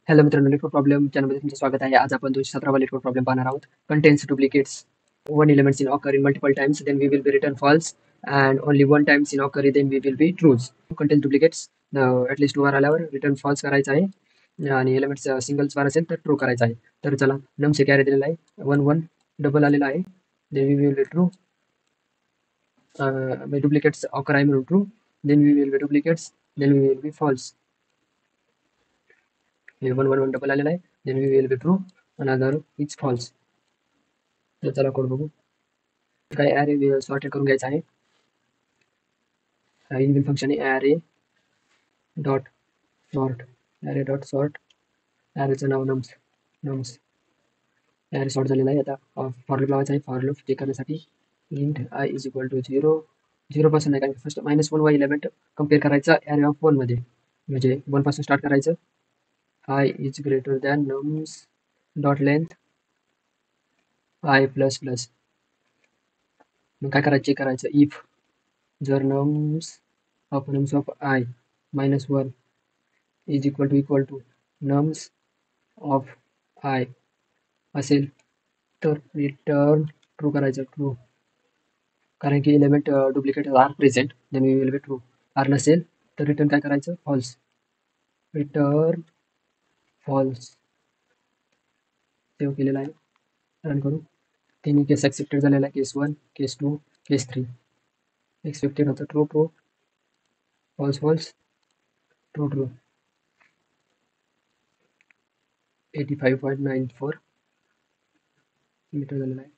Hello मित्रांनो, network problem चॅनलमध्ये तुमचं स्वागत आहे. आज आपण 217वा नेटवर्क प्रॉब्लेम पाहणार आहोत. Contains duplicates one elements in occur in multiple times, then we will be return false, and only one times in occur, then we will be trues. Contains duplicates at least 2 आल्यावर return false करायचं आहे आणि elements singles बार असेल तर true करायचं आहे. तर चला, नम्स कॅरी दिलेला आहे, 1 1 डबल आलेला आहे, then we will be true. Duplicates occur आहे म्हणून true, then we will be duplicates, then we will be false. 1 1 1 double आलेला आहे, then we will be true, another is false. तर चला कोड बघू. काय ॲरे सॉर्टेड करून घ्यायचा आहे. इनबिल फंक्शन आहे array dot sort. Array dot sort, ॲरेचं नाव नम्स. ॲरे सॉर्ट झालेला आहे. आता फॉर लूप लावायचा आहे. फॉर लूप चेक करण्यासाठी int I is equal to 0 पासून नाही, कारण फर्स्ट -1 वा एलिमेंट कम्पेअर करायचा ॲरे ऑफ 1 मध्ये, म्हणजे 1 पासून स्टार्ट करायचं. I is greater than nums dot length I plus plus. मग काय करायचं, चेक करायचं इफ जर nums of i -1 is equal to nums of i असेल तर रिटर्न ट्रू करायचं, ट्रू. कारण की element duplicate are present, then we will be true. आर नसेल तर रिटर्न काय करायचं, फॉल्स. Return false. सेव्ह केलेला आहे, रन करू. तिन्ही केस ॲक्सेप्टेड झालेला आहे. Case 1, case 2, case 3. एक्सपेक्टेड होतं true true, false false, true true. 85.94 metre झालेला आहे.